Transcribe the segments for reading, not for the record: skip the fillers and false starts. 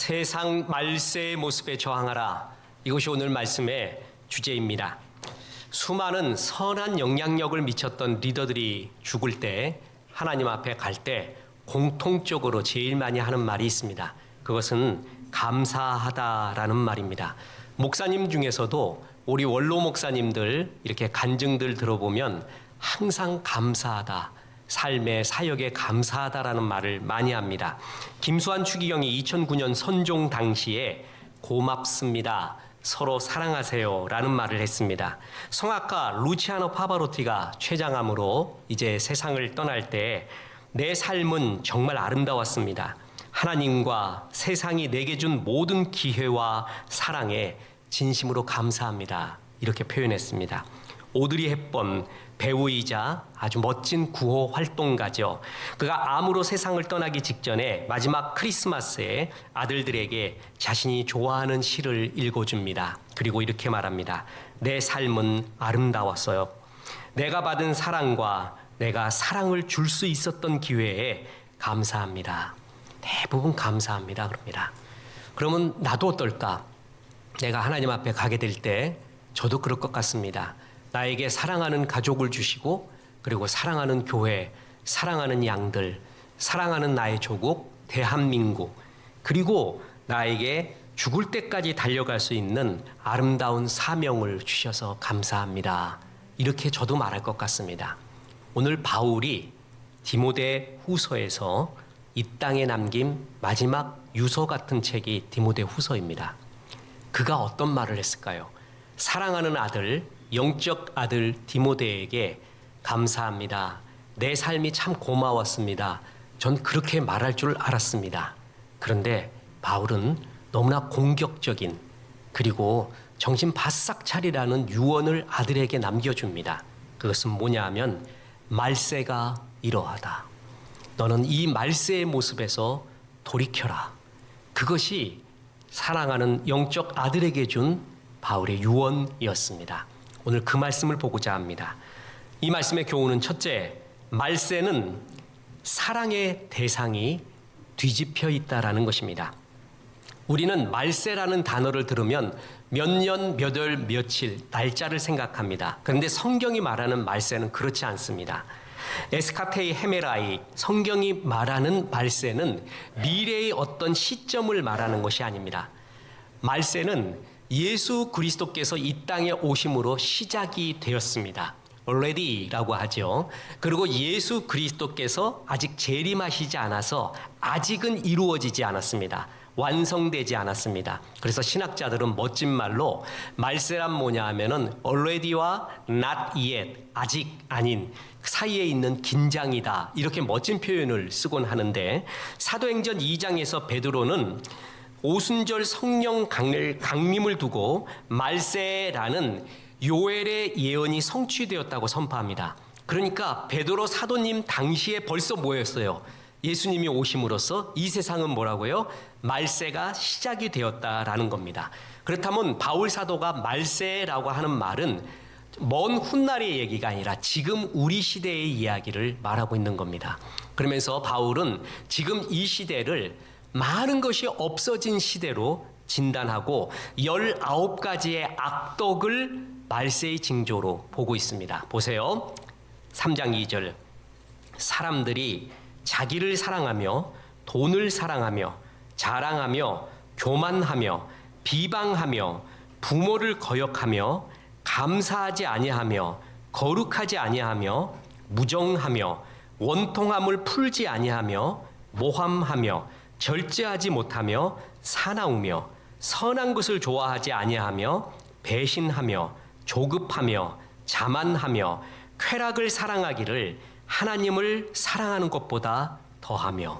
세상 말세의 모습에 저항하라. 이것이 오늘 말씀의 주제입니다. 수많은 선한 영향력을 미쳤던 리더들이 죽을 때, 하나님 앞에 갈 때 공통적으로 제일 많이 하는 말이 있습니다. 그것은 감사하다라는 말입니다. 목사님 중에서도 우리 원로 목사님들 이렇게 간증들 들어보면 항상 감사하다, 삶의 사역에 감사하다라는 말을 많이 합니다. 김수환 추기경이 2009년 선종 당시에 고맙습니다, 서로 사랑하세요 라는 말을 했습니다. 성악가 루치아노 파바로티가 최장암으로 이제 세상을 떠날 때 내 삶은 정말 아름다웠습니다. 하나님과 세상이 내게 준 모든 기회와 사랑에 진심으로 감사합니다, 이렇게 표현했습니다. 오드리 헵번, 배우이자 아주 멋진 구호 활동가죠. 그가 암으로 세상을 떠나기 직전에 마지막 크리스마스에 아들들에게 자신이 좋아하는 시를 읽어줍니다. 그리고 이렇게 말합니다. 내 삶은 아름다웠어요. 내가 받은 사랑과 내가 사랑을 줄 수 있었던 기회에 감사합니다. 대부분 감사합니다 그럽니다. 그러면 나도 어떨까? 내가 하나님 앞에 가게 될 때 저도 그럴 것 같습니다. 나에게 사랑하는 가족을 주시고, 그리고 사랑하는 교회, 사랑하는 양들, 사랑하는 나의 조국 대한민국, 그리고 나에게 죽을 때까지 달려갈 수 있는 아름다운 사명을 주셔서 감사합니다. 이렇게 저도 말할 것 같습니다. 오늘 바울이 디모데 후서에서 이 땅에 남긴 마지막 유서 같은 책이 디모데 후서입니다. 그가 어떤 말을 했을까요? 사랑하는 아들, 영적 아들 디모데에게 감사합니다. 내 삶이 참 고마웠습니다. 전 그렇게 말할 줄 알았습니다. 그런데 바울은 너무나 공격적인, 그리고 정신 바싹 차리라는 유언을 아들에게 남겨줍니다. 그것은 뭐냐 하면 말세가 이러하다. 너는 이 말세의 모습에서 돌이켜라. 그것이 사랑하는 영적 아들에게 준 바울의 유언이었습니다. 오늘 그 말씀을 보고자 합니다. 이 말씀의 교훈은 첫째, 말세는 사랑의 대상이 뒤집혀 있다라는 것입니다. 우리는 말세라는 단어를 들으면 몇 년, 몇 월, 며칠, 날짜를 생각합니다. 그런데 성경이 말하는 말세는 그렇지 않습니다. 에스카테이 헤메라이, 성경이 말하는 말세는 미래의 어떤 시점을 말하는 것이 아닙니다. 말세는 예수 그리스도께서 이 땅에 오심으로 시작이 되었습니다. already라고 하죠. 그리고 예수 그리스도께서 아직 재림하시지 않아서 아직은 이루어지지 않았습니다. 완성되지 않았습니다. 그래서 신학자들은 멋진 말로 말세란 뭐냐 하면은 already와 not yet, 아직 아닌 사이에 있는 긴장이다, 이렇게 멋진 표현을 쓰곤 하는데, 사도행전 2장에서 베드로는 오순절 성령 강림을 두고 말세라는 요엘의 예언이 성취되었다고 선포합니다. 그러니까 베드로 사도님 당시에 벌써 뭐였어요? 예수님이 오심으로써 이 세상은 뭐라고요? 말세가 시작이 되었다라는 겁니다. 그렇다면 바울 사도가 말세라고 하는 말은 먼 훗날의 얘기가 아니라 지금 우리 시대의 이야기를 말하고 있는 겁니다. 그러면서 바울은 지금 이 시대를 많은 것이 없어진 시대로 진단하고 19가지의 악덕을 말세의 징조로 보고 있습니다. 보세요. 3장 2절. 사람들이 자기를 사랑하며 돈을 사랑하며 자랑하며 교만하며 비방하며 부모를 거역하며 감사하지 아니하며 거룩하지 아니하며 무정하며 원통함을 풀지 아니하며 모함하며 절제하지 못하며 사나우며 선한 것을 좋아하지 아니하며 배신하며 조급하며 자만하며 쾌락을 사랑하기를 하나님을 사랑하는 것보다 더하며.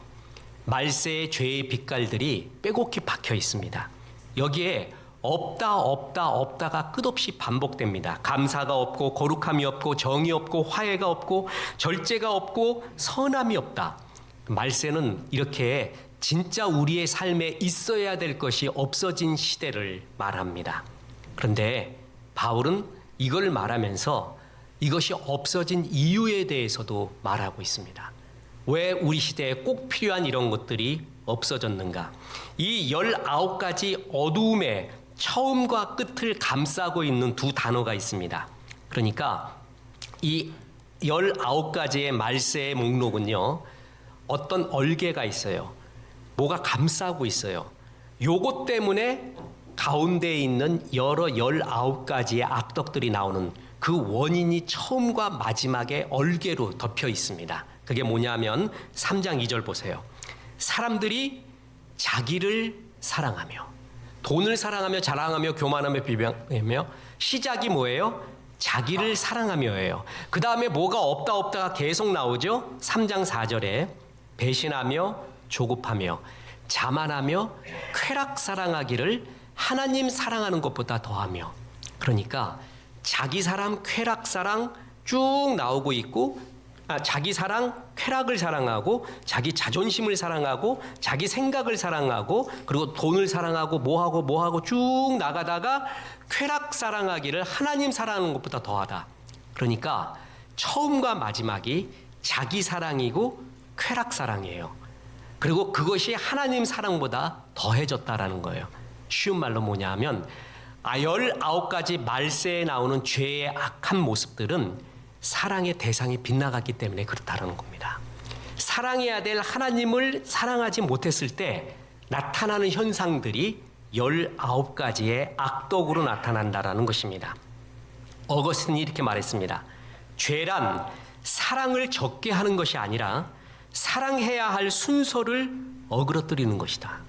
말세의 죄의 빛깔들이 빼곡히 박혀 있습니다. 여기에 없다가 끝없이 반복됩니다. 감사가 없고 거룩함이 없고 정이 없고 화해가 없고 절제가 없고 선함이 없다. 말세는 이렇게 진짜 우리의 삶에 있어야 될 것이 없어진 시대를 말합니다. 그런데 바울은 이걸 말하면서 이것이 없어진 이유에 대해서도 말하고 있습니다. 왜 우리 시대에 꼭 필요한 이런 것들이 없어졌는가? 이 19가지 어두움의 처음과 끝을 감싸고 있는 두 단어가 있습니다. 그러니까 이 19가지의 말세의 목록은요, 어떤 얼개가 있어요. 뭐가 감싸고 있어요. 요것 때문에 가운데에 있는 여러 19가지의 악덕들이 나오는 그 원인이 처음과 마지막에 얼개로 덮여 있습니다. 그게 뭐냐면 3장 2절 보세요. 사람들이 자기를 사랑하며, 돈을 사랑하며, 자랑하며, 교만하며, 비방하며, 시작이 뭐예요? 자기를 사랑하며예요. 그 다음에 뭐가 없다가 계속 나오죠. 3장 4절에 배신하며, 조급하며, 자만하며, 쾌락 사랑하기를 하나님 사랑하는 것보다 더하며. 그러니까 자기 사랑, 쾌락 사랑 쭉 나오고 있고, 자기 사랑, 쾌락을 사랑하고, 자기 자존심을 사랑하고, 자기 생각을 사랑하고, 그리고 돈을 사랑하고, 뭐하고 쭉 나가다가 쾌락 사랑하기를 하나님 사랑하는 것보다 더하다. 그러니까 처음과 마지막이 자기 사랑이고 쾌락 사랑이에요. 그리고 그것이 하나님 사랑보다 더해졌다라는 거예요. 쉬운 말로 뭐냐 하면 19가지 말세에 나오는 죄의 악한 모습들은 사랑의 대상이 빗나갔기 때문에 그렇다는 겁니다. 사랑해야 될 하나님을 사랑하지 못했을 때 나타나는 현상들이 19가지의 악덕으로 나타난다라는 것입니다. 어거스틴이 이렇게 말했습니다. 죄란 사랑을 적게 하는 것이 아니라 사랑해야 할 순서를 어그러뜨리는 것이다.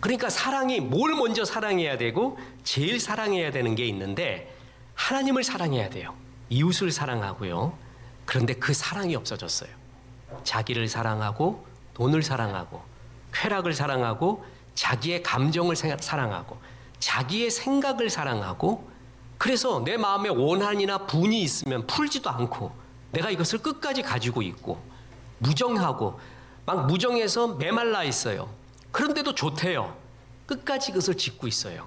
그러니까 사랑이 뭘 먼저 사랑해야 되고 제일 사랑해야 되는 게 있는데 하나님을 사랑해야 돼요. 이웃을 사랑하고요. 그런데 그 사랑이 없어졌어요. 자기를 사랑하고 돈을 사랑하고 쾌락을 사랑하고 자기의 감정을 사랑하고 자기의 생각을 사랑하고 그래서 내 마음에 원한이나 분이 있으면 풀지도 않고 내가 이것을 끝까지 가지고 있고 무정하고 막 무정해서 메말라 있어요. 그런데도 좋대요. 끝까지 그것을 짓고 있어요.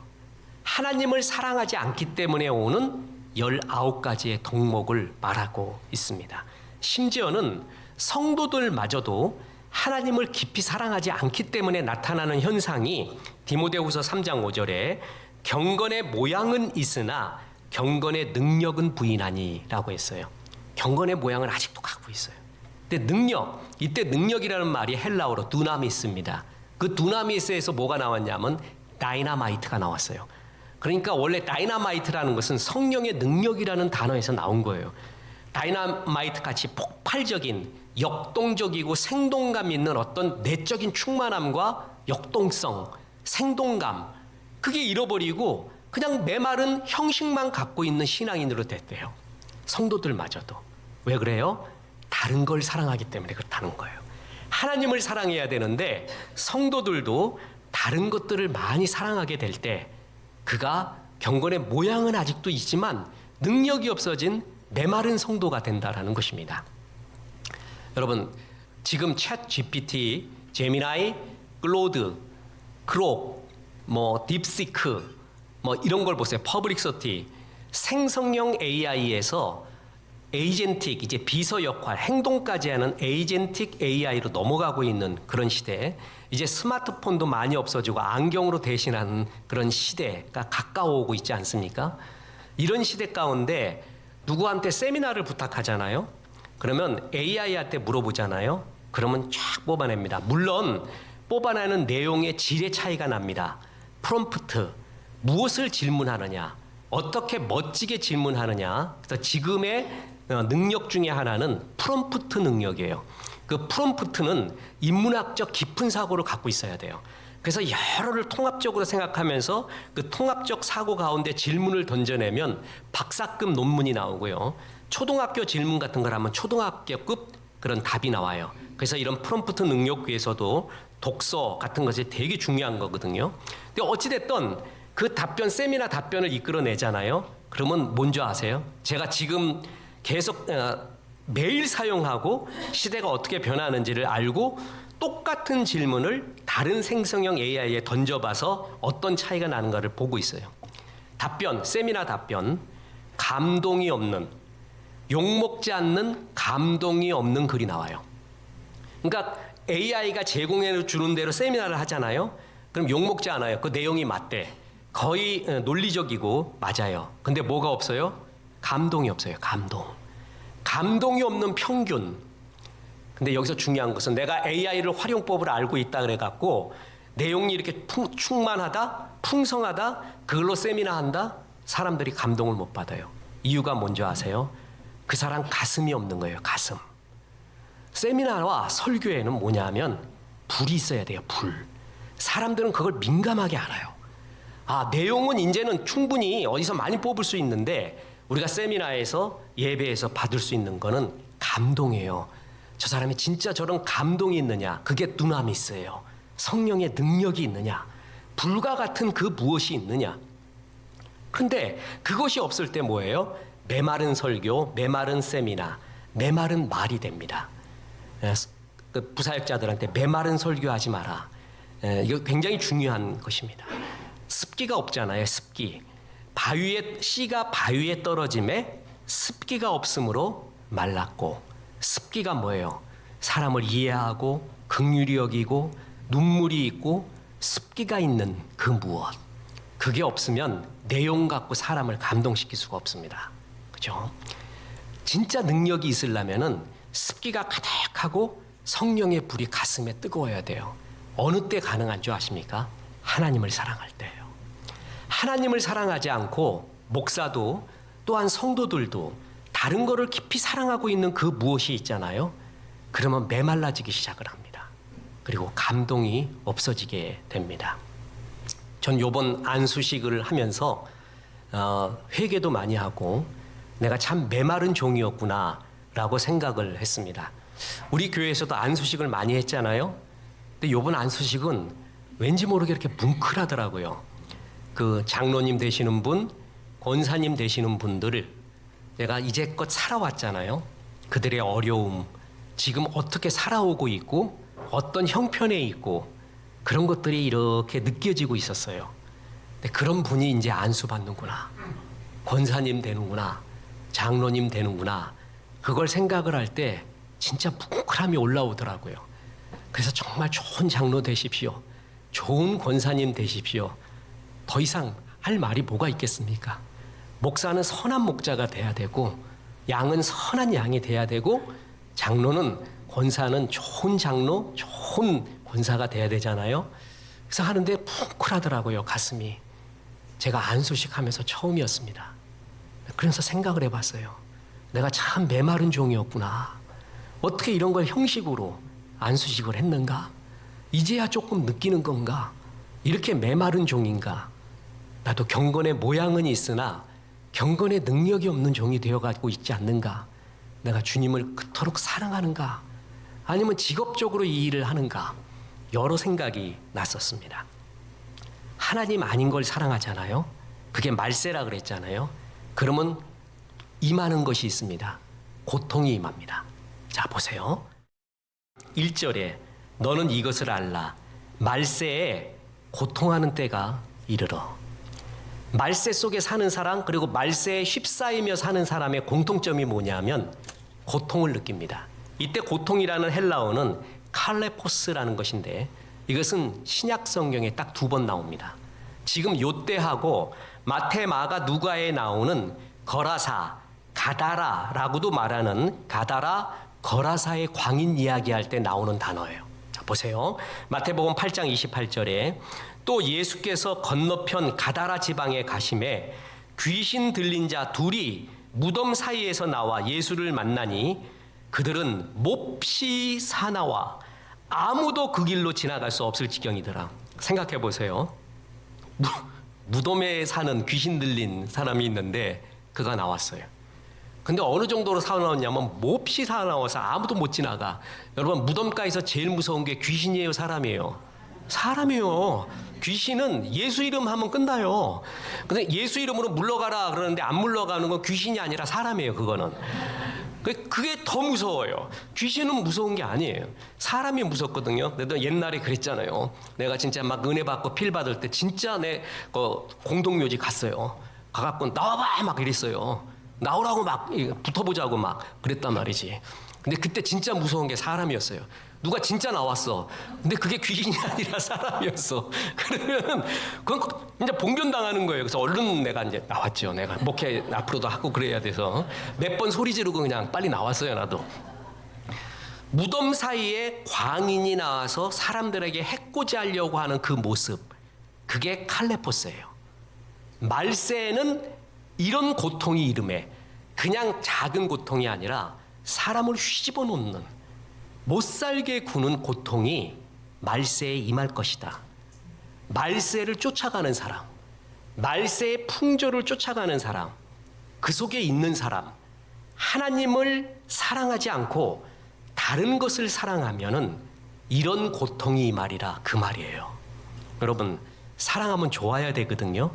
하나님을 사랑하지 않기 때문에 오는 19가지의 덕목을 말하고 있습니다. 심지어는 성도들마저도 하나님을 깊이 사랑하지 않기 때문에 나타나는 현상이 디모데후서 3장 5절에 경건의 모양은 있으나 경건의 능력은 부인하니라고 했어요. 경건의 모양은 아직도 갖고 있어요. 근데 능력, 이때 능력이라는 말이 헬라어로 두나미스입니다. 그 두나미스에서 뭐가 나왔냐면 다이나마이트가 나왔어요. 그러니까 원래 다이나마이트라는 것은 성령의 능력이라는 단어에서 나온 거예요. 다이나마이트 같이 폭발적인 역동적이고 생동감 있는 어떤 내적인 충만함과 역동성, 생동감 그게 잃어버리고 그냥 메마른 형식만 갖고 있는 신앙인으로 됐대요. 성도들마저도. 왜 그래요? 다른 걸 사랑하기 때문에 그렇다는 거예요. 하나님을 사랑해야 되는데 성도들도 다른 것들을 많이 사랑하게 될 때 그가 경건의 모양은 아직도 있지만 능력이 없어진 메마른 성도가 된다라는 것입니다. 여러분 지금 챗 GPT, 제미나이, 클로드, 크록, 딥시크 이런 걸 보세요. 퍼블릭서티, 생성형 AI에서 에이젠틱 이제 비서 역할, 행동까지 하는 에이젠틱 AI로 넘어가고 있는 그런 시대. 이제 스마트폰도 많이 없어지고 안경으로 대신하는 그런 시대가 가까워오고 있지 않습니까? 이런 시대 가운데 누구한테 세미나를 부탁하잖아요. 그러면 AI한테 물어보잖아요. 그러면 쫙 뽑아냅니다. 물론 뽑아내는 내용의 질의 차이가 납니다. 프롬프트, 무엇을 질문하느냐, 어떻게 멋지게 질문하느냐. 그래서 지금의 능력 중에 하나는 프롬프트 능력이에요. 그 프롬프트는 인문학적 깊은 사고를 갖고 있어야 돼요. 그래서 여러를 통합적으로 생각하면서 그 통합적 사고 가운데 질문을 던져내면 박사급 논문이 나오고요. 초등학교 질문 같은 걸 하면 초등학교급 그런 답이 나와요. 그래서 이런 프롬프트 능력에서도 독서 같은 것이 되게 중요한 거거든요. 근데 어찌됐든 그 답변, 세미나 답변을 이끌어내잖아요. 그러면 뭔지 아세요? 제가 지금 계속 매일 사용하고 시대가 어떻게 변하는지를 알고 똑같은 질문을 다른 생성형 AI에 던져봐서 어떤 차이가 나는가를 보고 있어요. 답변, 세미나 답변, 감동이 없는, 욕먹지 않는 감동이 없는 글이 나와요. 그러니까 AI가 제공해 주는 대로 세미나를 하잖아요. 그럼 욕먹지 않아요. 그 내용이 맞대. 거의 논리적이고 맞아요. 근데 뭐가 없어요? 감동이 없어요. 감동이 없는 평균. 근데 여기서 중요한 것은 내가 AI를 활용법을 알고 있다 그래갖고 내용이 이렇게 충만하다, 풍성하다, 그걸로 세미나 한다? 사람들이 감동을 못 받아요. 이유가 뭔지 아세요? 그 사람 가슴이 없는 거예요. 가슴. 세미나와 설교에는 뭐냐면 불이 있어야 돼요. 불. 사람들은 그걸 민감하게 알아요. 내용은 이제는 충분히 어디서 많이 뽑을 수 있는데 우리가 세미나에서 예배에서 받을 수 있는 거는 감동이에요. 저 사람이 진짜 저런 감동이 있느냐? 그게 두나미스예요. 성령의 능력이 있느냐? 불과 같은 그 무엇이 있느냐? 그런데 그것이 없을 때 뭐예요? 메마른 설교, 메마른 세미나, 메마른 말이 됩니다. 그 부사역자들한테 메마른 설교하지 마라. 이거 굉장히 중요한 것입니다. 습기가 없잖아요. 습기. 씨가 바위에 떨어짐에 습기가 없으므로 말랐고, 습기가 뭐예요? 사람을 이해하고 긍휼히 여기고 눈물이 있고 습기가 있는 그 무엇. 그게 없으면 내용 갖고 사람을 감동시킬 수가 없습니다. 그죠? 진짜 능력이 있으려면은 습기가 가득하고 성령의 불이 가슴에 뜨거워야 돼요. 어느 때 가능한 줄 아십니까? 하나님을 사랑할 때예요. 하나님을 사랑하지 않고 목사도 또한 성도들도 다른 거를 깊이 사랑하고 있는 그 무엇이 있잖아요. 그러면 메말라지기 시작을 합니다. 그리고 감동이 없어지게 됩니다. 전 요번 안수식을 하면서 회개도 많이 하고 내가 참 메마른 종이었구나 라고 생각을 했습니다. 우리 교회에서도 안수식을 많이 했잖아요. 근데 요번 안수식은 왠지 모르게 이렇게 뭉클하더라고요. 그 장로님 되시는 분, 권사님 되시는 분들을 내가 이제껏 살아왔잖아요. 그들의 어려움, 지금 어떻게 살아오고 있고 어떤 형편에 있고 그런 것들이 이렇게 느껴지고 있었어요. 근데 그런 분이 이제 안수 받는구나, 권사님 되는구나, 장로님 되는구나, 그걸 생각을 할 때 진짜 뭉클함이 올라오더라고요. 그래서 정말 좋은 장로 되십시오, 좋은 권사님 되십시오. 더 이상 할 말이 뭐가 있겠습니까? 목사는 선한 목자가 돼야 되고 양은 선한 양이 돼야 되고 장로는, 권사는 좋은 장로, 좋은 권사가 돼야 되잖아요. 그래서 하는데 뭉클하더라고요, 가슴이. 제가 안수식 하면서 처음이었습니다. 그래서 생각을 해봤어요. 내가 참 메마른 종이었구나. 어떻게 이런 걸 형식으로 안수식을 했는가? 이제야 조금 느끼는 건가? 이렇게 메마른 종인가? 나도 경건의 모양은 있으나 경건의 능력이 없는 종이 되어가고 있지 않는가? 내가 주님을 그토록 사랑하는가? 아니면 직업적으로 이 일을 하는가? 여러 생각이 났었습니다. 하나님 아닌 걸 사랑하잖아요. 그게 말세라 그랬잖아요. 그러면 임하는 것이 있습니다. 고통이 임합니다. 자, 보세요. 1절에 너는 이것을 알라. 말세에 고통하는 때가 이르러. 말세 속에 사는 사람, 그리고 말세에 휩싸이며 사는 사람의 공통점이 뭐냐면 고통을 느낍니다. 이때 고통이라는 헬라어는 칼레포스라는 것인데 이것은 신약 성경에 딱 2번 나옵니다. 지금 요때하고 마태, 마가, 누가에 나오는 거라사, 가다라라고도 말하는 가다라, 거라사의 광인 이야기할 때 나오는 단어예요. 자, 보세요. 마태복음 8장 28절에 또 예수께서 건너편 가다라 지방에 가심에 귀신 들린 자 둘이 무덤 사이에서 나와 예수를 만나니 그들은 몹시 사나와 아무도 그 길로 지나갈 수 없을 지경이더라. 생각해 보세요. 무덤에 사는 귀신 들린 사람이 있는데 그가 나왔어요. 근데 어느 정도로 사나웠냐면 몹시 사나워서 아무도 못 지나가. 여러분, 무덤가에서 제일 무서운 게 귀신이에요, 사람이에요? 사람이에요. 귀신은 예수 이름 하면 끝나요. 근데 예수 이름으로 물러가라 그러는데 안 물러가는 건 귀신이 아니라 사람이에요, 그거는. 그게 더 무서워요. 귀신은 무서운 게 아니에요. 사람이 무섭거든요. 내가 옛날에 그랬잖아요. 내가 진짜 막 은혜 받고 필 받을 때 진짜 내 공동묘지 갔어요. 가갖고 나와봐 막 이랬어요. 나오라고 막 붙어보자고 막 그랬단 말이지. 근데 그때 진짜 무서운 게 사람이었어요. 누가 진짜 나왔어. 근데 그게 귀신이 아니라 사람이었어. 그러면 그건 이제 봉변당하는 거예요. 그래서 얼른 내가 이제 나왔죠. 내가 목회 앞으로도 하고 그래야 돼서 몇 번 소리 지르고 그냥 빨리 나왔어요. 나도. 무덤 사이에 광인이 나와서 사람들에게 해코지하려고 하는 그 모습, 그게 칼레포스예요. 말세에는 이런 고통이 이름에 그냥 작은 고통이 아니라 사람을 휘집어 놓는, 못 살게 구는 고통이 말세에 임할 것이다. 말세를 쫓아가는 사람, 말세의 풍조를 쫓아가는 사람, 그 속에 있는 사람, 하나님을 사랑하지 않고 다른 것을 사랑하면은 이런 고통이 임하리라, 그 말이에요. 여러분, 사랑하면 좋아야 되거든요.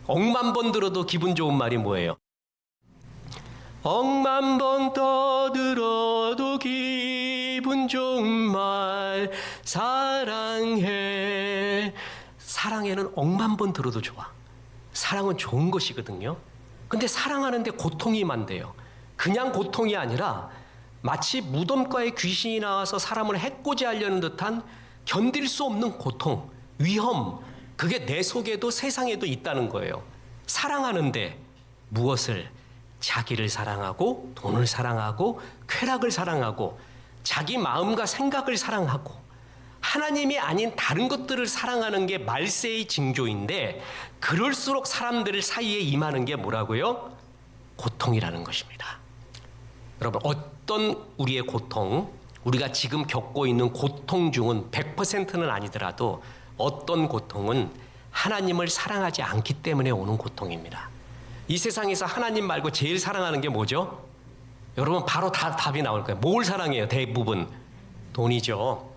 억만 번 들어도 기분 좋은 말이 뭐예요? 억만 번 떠들어도 기분 좋은 말 사랑해. 사랑해는 억만 번 들어도 좋아. 사랑은 좋은 것이거든요. 근데 사랑하는데 고통이 임한대요. 그냥 고통이 아니라 마치 무덤가에 귀신이 나와서 사람을 해코지하려는 듯한 견딜 수 없는 고통, 위험, 그게 내 속에도 세상에도 있다는 거예요. 사랑하는데 무엇을? 자기를 사랑하고 돈을 사랑하고 쾌락을 사랑하고 자기 마음과 생각을 사랑하고 하나님이 아닌 다른 것들을 사랑하는 게 말세의 징조인데, 그럴수록 사람들 사이에 임하는 게 뭐라고요? 고통이라는 것입니다. 여러분, 어떤 우리의 고통, 우리가 지금 겪고 있는 고통 중은 100%는 아니더라도 어떤 고통은 하나님을 사랑하지 않기 때문에 오는 고통입니다. 이 세상에서 하나님 말고 제일 사랑하는 게 뭐죠? 여러분, 바로 답이 나올 거예요. 뭘 사랑해요? 대부분 돈이죠.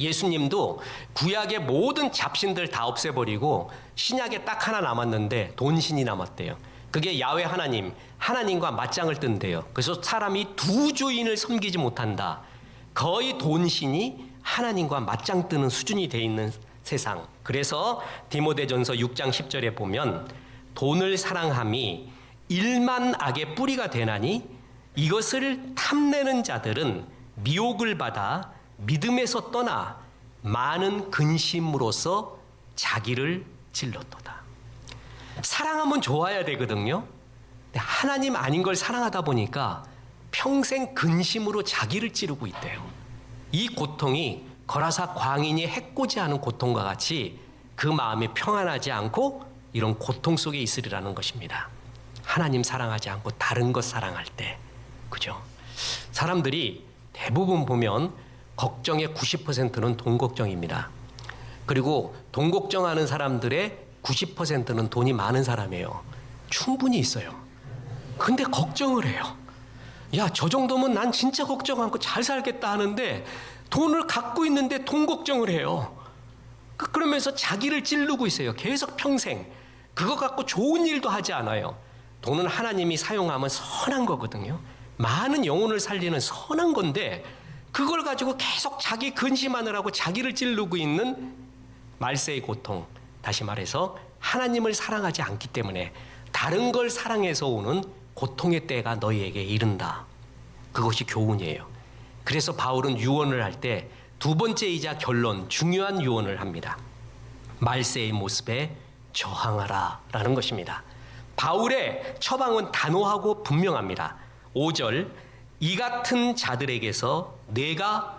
예수님도 구약의 모든 잡신들 다 없애버리고 신약에 딱 하나 남았는데 돈신이 남았대요. 그게 야훼 하나님, 하나님과 맞짱을 뜬대요. 그래서 사람이 두 주인을 섬기지 못한다. 거의 돈신이 하나님과 맞짱 뜨는 수준이 돼 있는 세상. 그래서 디모데전서 6장 10절에 보면 돈을 사랑함이 일만 악의 뿌리가 되나니 이것을 탐내는 자들은 미혹을 받아 믿음에서 떠나 많은 근심으로써 자기를 찔렀도다. 사랑하면 좋아야 되거든요. 근데 하나님 아닌 걸 사랑하다 보니까 평생 근심으로 자기를 찌르고 있대요. 이 고통이 거라사 광인이 해코지하는 고통과 같이 그 마음이 평안하지 않고 이런 고통 속에 있으리라는 것입니다. 하나님 사랑하지 않고 다른 것 사랑할 때, 그죠? 사람들이 대부분 보면 걱정의 90%는 돈 걱정입니다. 그리고 돈 걱정하는 사람들의 90%는 돈이 많은 사람이에요. 충분히 있어요. 근데 걱정을 해요. 야, 저 정도면 난 진짜 걱정 않고 잘 살겠다 하는데 돈을 갖고 있는데 돈 걱정을 해요. 그러면서 자기를 찌르고 있어요. 계속 평생. 그거 갖고 좋은 일도 하지 않아요. 돈은 하나님이 사용하면 선한 거거든요. 많은 영혼을 살리는 선한 건데 그걸 가지고 계속 자기 근심하느라고 자기를 찌르고 있는 말세의 고통. 다시 말해서 하나님을 사랑하지 않기 때문에 다른 걸 사랑해서 오는 고통의 때가 너희에게 이른다. 그것이 교훈이에요. 그래서 바울은 유언을 할 때 두 번째이자 결론, 중요한 유언을 합니다. 말세의 모습에 저항하라 라는 것입니다. 바울의 처방은 단호하고 분명합니다. 5절, 이 같은 자들에게서 내가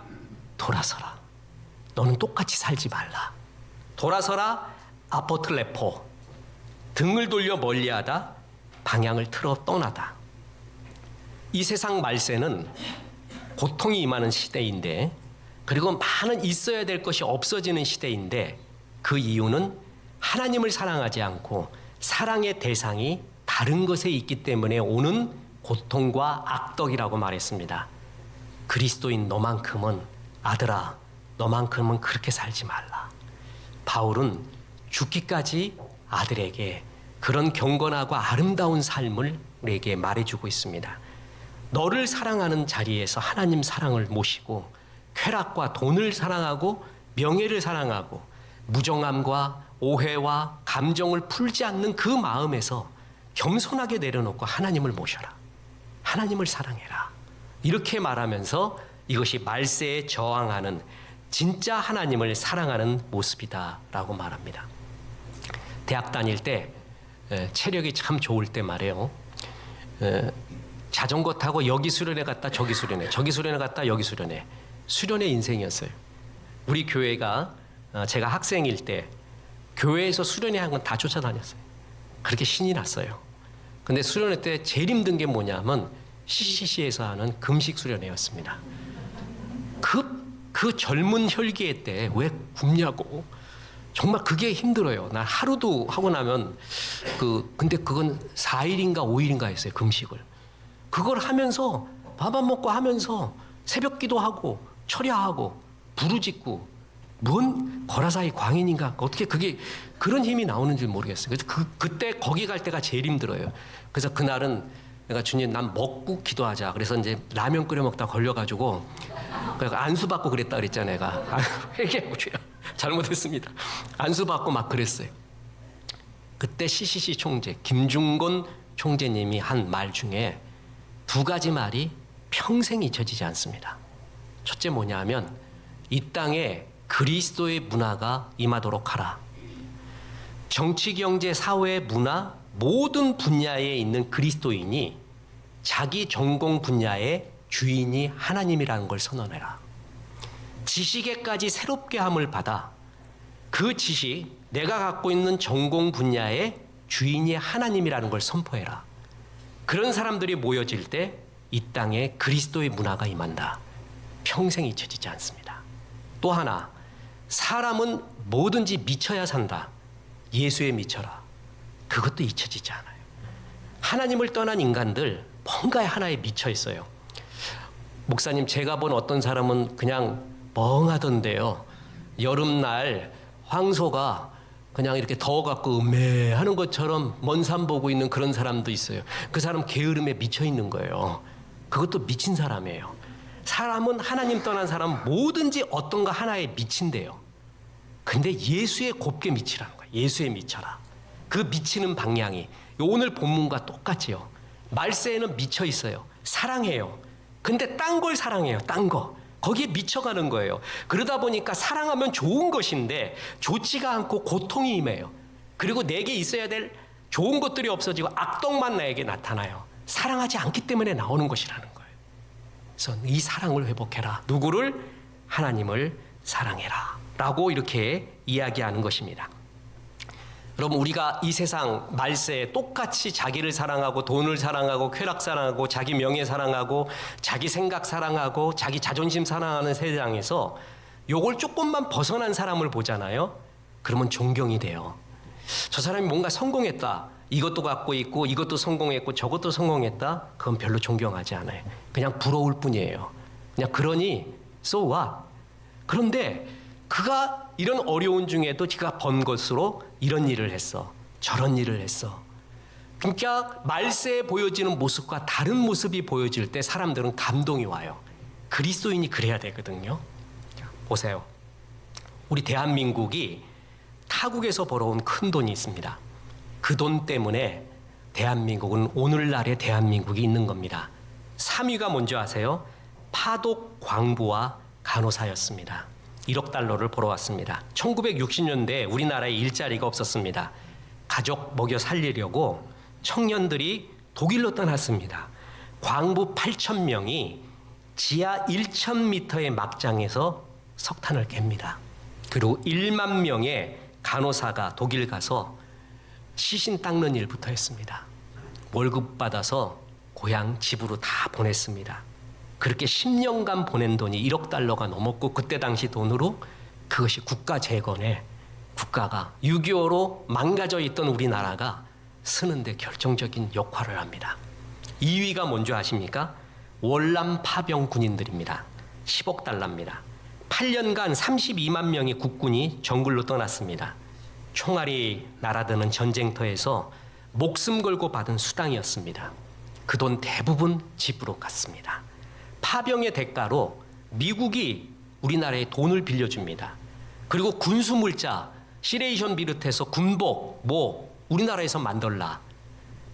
돌아서라. 너는 똑같이 살지 말라. 돌아서라, 아포틀레포. 등을 돌려 멀리하다, 방향을 틀어 떠나다. 이 세상 말세는 고통이 임하는 시대인데, 그리고 많은 있어야 될 것이 없어지는 시대인데, 그 이유는 하나님을 사랑하지 않고 사랑의 대상이 다른 것에 있기 때문에 오는 고통과 악덕이라고 말했습니다. 그리스도인 너만큼은, 아들아, 너만큼은 그렇게 살지 말라. 바울은 죽기까지 아들에게 그런 경건하고 아름다운 삶을 우리에게 말해주고 있습니다. 너를 사랑하는 자리에서 하나님 사랑을 모시고 쾌락과 돈을 사랑하고 명예를 사랑하고 무정함과 오해와 감정을 풀지 않는 그 마음에서 겸손하게 내려놓고 하나님을 모셔라. 하나님을 사랑해라. 이렇게 말하면서 이것이 말세에 저항하는 진짜 하나님을 사랑하는 모습이다라고 말합니다. 대학 다닐 때 체력이 참 좋을 때 말이에요. 자전거 타고 여기 수련회 갔다 저기 수련회, 저기 수련회 갔다 여기 수련회. 수련회 인생이었어요. 우리 교회가 제가 학생일 때 교회에서 수련회 한 건 다 쫓아다녔어요. 그렇게 신이 났어요. 근데 수련회 때 제일 힘든 게 뭐냐면 CCC에서 하는 금식 수련회였습니다. 그 젊은 혈기의 때 왜 굶냐고. 정말 그게 힘들어요. 난 하루도 하고 나면 근데 그건 4일인가 5일인가 했어요. 금식을. 그걸 하면서 밥 안 먹고 하면서 새벽 기도하고 철야하고 부르짖고 뭔 거라사이 광인인가 어떻게 그게 그런 힘이 나오는지 모르겠어요. 그래서 그때 거기 갈 때가 제일 힘들어요. 그래서 그날은 내가 주님 난 먹고 기도하자. 그래서 이제 라면 끓여 먹다 걸려가지고 안수 받고 그랬다 그랬잖아 내가. 회개하고 주여 잘못했습니다. 안수 받고 막 그랬어요. 그때 CCC 총재 김중곤 총재님이 한 말 중에 두 가지 말이 평생 잊혀지지 않습니다. 첫째 뭐냐면 이 땅에 그리스도의 문화가 임하도록 하라. 정치, 경제, 사회, 문화 모든 분야에 있는 그리스도인이 자기 전공 분야의 주인이 하나님이라는 걸 선언해라. 지식에까지 새롭게 함을 받아 그 지식, 내가 갖고 있는 전공 분야의 주인이 하나님이라는 걸 선포해라. 그런 사람들이 모여질 때 이 땅에 그리스도의 문화가 임한다. 평생 잊혀지지 않습니다. 또 하나, 사람은 뭐든지 미쳐야 산다. 예수에 미쳐라. 그것도 잊혀지지 않아요. 하나님을 떠난 인간들 뭔가에 하나에 미쳐 있어요. 목사님, 제가 본 어떤 사람은 그냥 멍하던데요. 여름날 황소가 그냥 이렇게 더워갖고 음메하는 것처럼 먼 산 보고 있는 그런 사람도 있어요. 그 사람 게으름에 미쳐 있는 거예요. 그것도 미친 사람이에요. 사람은 하나님 떠난 사람은 뭐든지 어떤가 하나에 미친대요. 근데 예수에 곱게 미치라는 거예요. 예수에 미쳐라. 그 미치는 방향이 오늘 본문과 똑같지요. 말세에는 미쳐 있어요. 사랑해요. 근데 딴 걸 사랑해요. 딴 거. 거기에 미쳐가는 거예요. 그러다 보니까 사랑하면 좋은 것인데 좋지가 않고 고통이 임해요. 그리고 내게 있어야 될 좋은 것들이 없어지고 악덕만 나에게 나타나요. 사랑하지 않기 때문에 나오는 것이라는 거예요. 그래서 이 사랑을 회복해라. 누구를? 하나님을 사랑해라. 라고 이렇게 이야기하는 것입니다. 여러분, 우리가 이 세상 말세에 똑같이 자기를 사랑하고 돈을 사랑하고 쾌락 사랑하고 자기 명예 사랑하고 자기 생각 사랑하고 자기 자존심 사랑하는 세상에서 요걸 조금만 벗어난 사람을 보잖아요. 그러면 존경이 돼요. 저 사람이 뭔가 성공했다. 이것도 갖고 있고 이것도 성공했고 저것도 성공했다. 그건 별로 존경하지 않아요. 그냥 부러울 뿐이에요. 그냥 그러니 so what? 그런데 그가 이런 어려운 중에도 그가 번 것으로 이런 일을 했어. 저런 일을 했어. 그러니까 말세에 보여지는 모습과 다른 모습이 보여질 때 사람들은 감동이 와요. 그리스도인이 그래야 되거든요. 보세요. 우리 대한민국이 타국에서 벌어온 큰 돈이 있습니다. 그 돈 때문에 대한민국은 오늘날의 대한민국이 있는 겁니다. 3위가 뭔지 아세요? 파독 광부와 간호사였습니다. 1억 달러를 벌어왔습니다. 1960년대에 우리나라에 일자리가 없었습니다. 가족 먹여 살리려고 청년들이 독일로 떠났습니다. 광부 8,000명이 지하 1,000m의 막장에서 석탄을 갭니다. 그리고 1만 명의 간호사가 독일 가서 시신 닦는 일부터 했습니다. 월급 받아서 고향 집으로 다 보냈습니다. 그렇게 10년간 보낸 돈이 1억 달러가 넘었고 그때 당시 돈으로 그것이 국가 재건에 국가가 6.25로 망가져 있던 우리나라가 쓰는데 결정적인 역할을 합니다. 2위가 뭔지 아십니까? 월남 파병 군인들입니다. 10억 달러입니다. 8년간 32만 명의 국군이 정글로 떠났습니다. 총알이 날아드는 전쟁터에서 목숨 걸고 받은 수당이었습니다. 그 돈 대부분 집으로 갔습니다. 파병의 대가로 미국이 우리나라에 돈을 빌려줍니다. 그리고 군수물자, 시레이션 비롯해서 군복, 뭐 우리나라에서 만들라.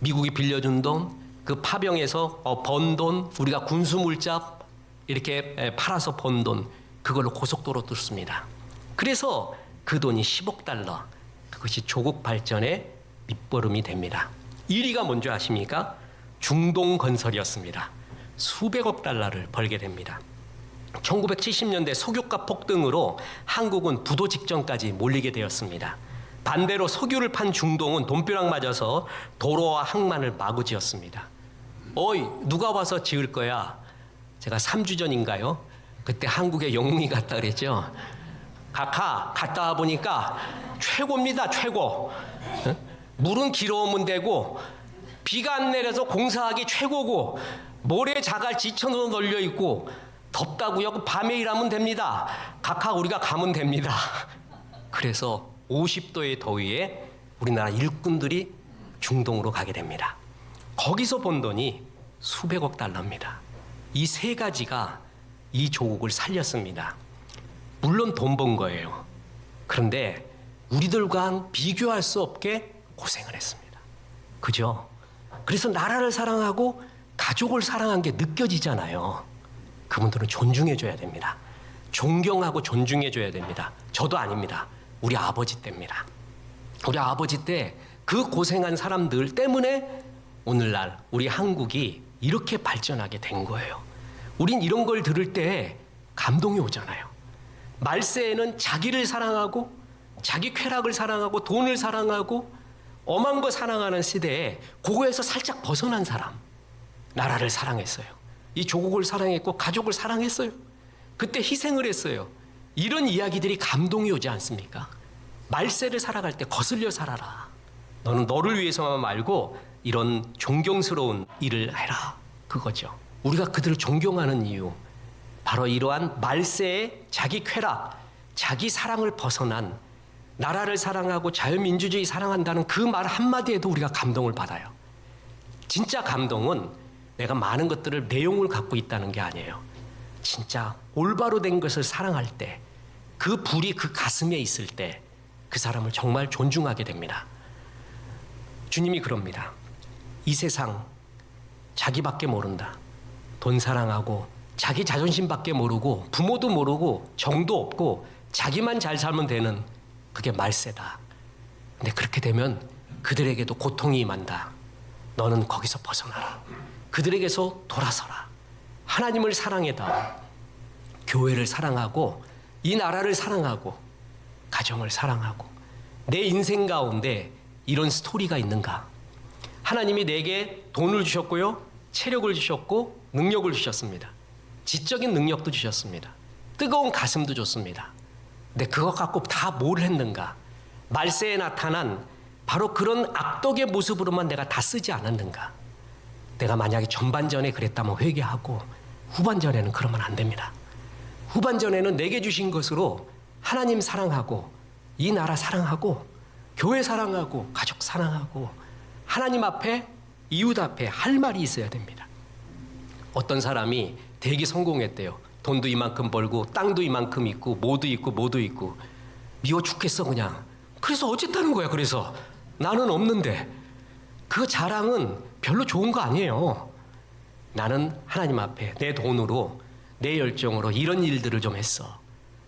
미국이 빌려준 돈, 그 파병에서 번 돈, 우리가 군수물자 이렇게 팔아서 번 돈, 그걸로 고속도로 뚫습니다. 그래서 그 돈이 10억 달러, 그것이 조국 발전의 밑거름이 됩니다. 1위가 뭔지 아십니까? 중동 건설이었습니다. 수백억 달러를 벌게 됩니다. 1970년대 석유가 폭등으로 한국은 부도 직전까지 몰리게 되었습니다. 반대로 석유를 판 중동은 돈벼락 맞아서 도로와 항만을 마구 지었습니다. 어이, 누가 와서 지을 거야? 제가 3주 전인가요? 그때 한국에 영웅이 갔다 그랬죠. 각하 갔다 와 보니까 최고입니다, 최고. 물은 길어오면 되고 비가 안 내려서 공사하기 최고고 모래 자갈 지천으로 널려 있고 덥다고요? 밤에 일하면 됩니다. 각하 우리가 가면 됩니다. 그래서 50도의 더위에 우리나라 일꾼들이 중동으로 가게 됩니다. 거기서 번 돈이 수백억 달러입니다. 이 세 가지가 이 조국을 살렸습니다. 물론 돈 번 거예요. 그런데 우리들과 비교할 수 없게 고생을 했습니다. 그죠? 그래서 나라를 사랑하고 가족을 사랑한 게 느껴지잖아요. 그분들은 존중해줘야 됩니다. 존경하고 존중해줘야 됩니다. 저도 아닙니다. 우리 아버지 때입니다. 우리 아버지 때 그 고생한 사람들 때문에 오늘날 우리 한국이 이렇게 발전하게 된 거예요. 우린 이런 걸 들을 때 감동이 오잖아요. 말세에는 자기를 사랑하고 자기 쾌락을 사랑하고 돈을 사랑하고 엄한 거 사랑하는 시대에 그거에서 살짝 벗어난 사람, 나라를 사랑했어요. 이 조국을 사랑했고 가족을 사랑했어요. 그때 희생을 했어요. 이런 이야기들이 감동이 오지 않습니까? 말세를 살아갈 때 거슬려 살아라. 너는 너를 위해서만 말고 이런 존경스러운 일을 해라. 그거죠. 우리가 그들을 존경하는 이유, 바로 이러한 말세의 자기 쾌락, 자기 사랑을 벗어난 나라를 사랑하고 자유민주주의 사랑한다는 그 말 한마디에도 우리가 감동을 받아요. 진짜 감동은 내가 많은 것들을 내용을 갖고 있다는 게 아니에요. 진짜 올바로 된 것을 사랑할 때, 그 불이 그 가슴에 있을 때 그 사람을 정말 존중하게 됩니다. 주님이 그럽니다. 이 세상 자기밖에 모른다. 돈 사랑하고 자기 자존심밖에 모르고 부모도 모르고 정도 없고 자기만 잘 살면 되는 그게 말세다. 근데 그렇게 되면 그들에게도 고통이 임한다. 너는 거기서 벗어나라. 그들에게서 돌아서라. 하나님을 사랑해다. 교회를 사랑하고 이 나라를 사랑하고 가정을 사랑하고 내 인생 가운데 이런 스토리가 있는가? 하나님이 내게 돈을 주셨고요. 체력을 주셨고 능력을 주셨습니다. 지적인 능력도 주셨습니다. 뜨거운 가슴도 줬습니다. 근데 그거 갖고 다 뭘 했는가? 말세에 나타난 바로 그런 악덕의 모습으로만 내가 다 쓰지 않았는가? 내가 만약에 전반전에 그랬다면 회개하고 후반전에는 그러면 안 됩니다. 후반전에는 내게 주신 것으로 하나님 사랑하고 이 나라 사랑하고 교회 사랑하고 가족 사랑하고 하나님 앞에 이웃 앞에 할 말이 있어야 됩니다. 어떤 사람이 되게 성공했대요. 돈도 이만큼 벌고 땅도 이만큼 있고 뭐도 있고 뭐도 있고 미워 죽겠어 그냥. 그래서 어쨌다는 거야. 그래서 나는 없는데 그 자랑은 별로 좋은 거 아니에요. 나는 하나님 앞에 내 돈으로 내 열정으로 이런 일들을 좀 했어.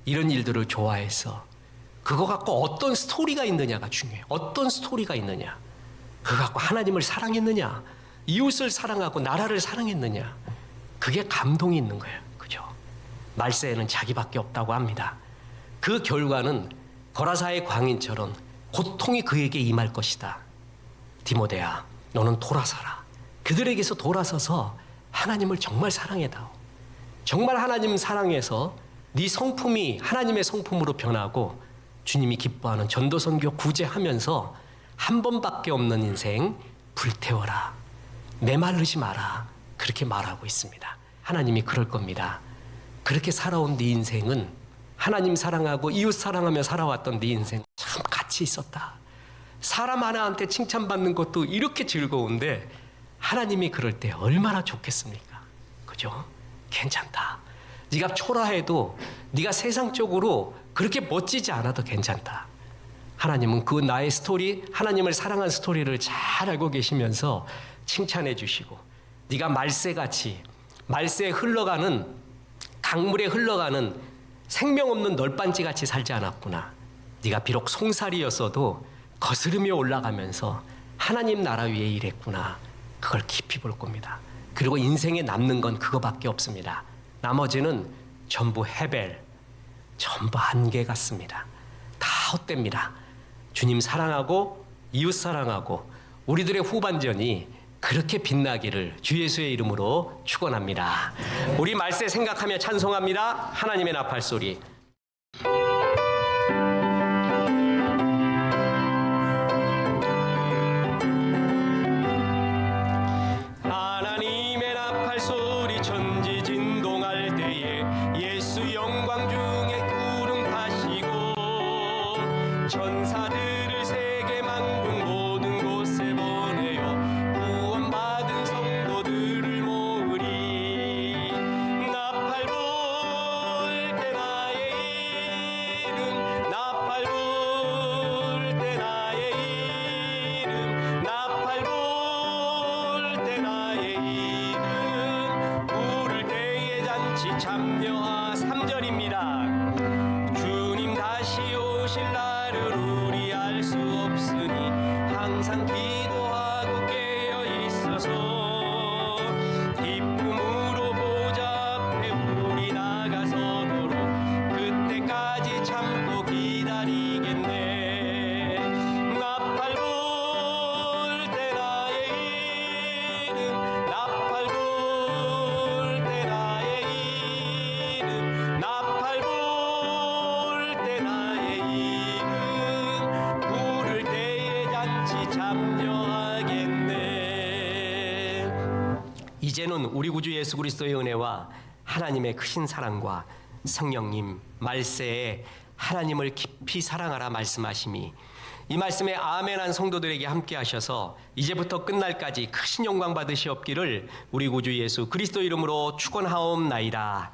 이런 일들을 좋아해서 그거 갖고 어떤 스토리가 있느냐가 중요해요. 어떤 스토리가 있느냐. 그거 갖고 하나님을 사랑했느냐. 이웃을 사랑하고 나라를 사랑했느냐. 그게 감동이 있는 거예요. 그죠? 말세에는 자기밖에 없다고 합니다. 그 결과는 거라사의 광인처럼 고통이 그에게 임할 것이다. 디모데야, 너는 돌아서라. 그들에게서 돌아서서 하나님을 정말 사랑해다오. 정말 하나님 사랑해서 네 성품이 하나님의 성품으로 변하고 주님이 기뻐하는 전도선교 구제하면서 한 번밖에 없는 인생 불태워라. 메마르지 마라. 그렇게 말하고 있습니다. 하나님이 그럴 겁니다. 그렇게 살아온 네 인생은 하나님 사랑하고 이웃 사랑하며 살아왔던 네 인생 참 가치 있었다. 사람 하나한테 칭찬받는 것도 이렇게 즐거운데 하나님이 그럴 때 얼마나 좋겠습니까? 그죠? 괜찮다. 네가 초라해도 네가 세상적으로 그렇게 멋지지 않아도 괜찮다. 하나님은 그 나의 스토리, 하나님을 사랑한 스토리를 잘 알고 계시면서 칭찬해 주시고, 네가 말새같이 말새에 흘러가는, 강물에 흘러가는 생명 없는 널빤지같이 살지 않았구나. 네가 비록 송사리였어도 거스르며 올라가면서 하나님 나라 위에 일했구나. 그걸 깊이 볼 겁니다. 그리고 인생에 남는 건 그거밖에 없습니다. 나머지는 전부 헤벨, 전부 한계 같습니다. 다 헛됩니다. 주님 사랑하고 이웃 사랑하고 우리들의 후반전이 그렇게 빛나기를 주 예수의 이름으로 축원합니다. 우리 말세 생각하며 찬송합니다. 하나님의 나팔 소리. 하나님의 나팔 소리 천지 진동할 때에 예수 영광 중에 구름 타시고 천사들을 세계 만국 모든 곳에 보내어 구원받은 성도들을 모으리. 나팔 불 때 나의 이름, 나팔 불 때 나의 이름, 나팔 불 때 나의 이름, 부를 때의 잔치 참여하. 3절입니다. 주님 다시 오실 날을 우리 알 수 없으니 항상 기도하고 깨어 있어서 기쁨으로 보좌 앞에 우리 나가서도록 그때까지 참고 기다리겠네. 나팔 불 때 나의 이름, 나팔 불 때 나의 이름, 나팔 불 때 나의 이름, 부를 때의 잔치 참여하겠네. 이제는 우리 구주 예수 그리스도의 은혜와 하나님의 크신 사랑과 성령님 말세에 하나님을 깊이 사랑하라 말씀하심이 이 말씀에 아멘한 성도들에게 함께 하셔서 이제부터 끝날까지 크신 영광 받으시옵기를 우리 구주 예수 그리스도 이름으로 축원하옵나이다.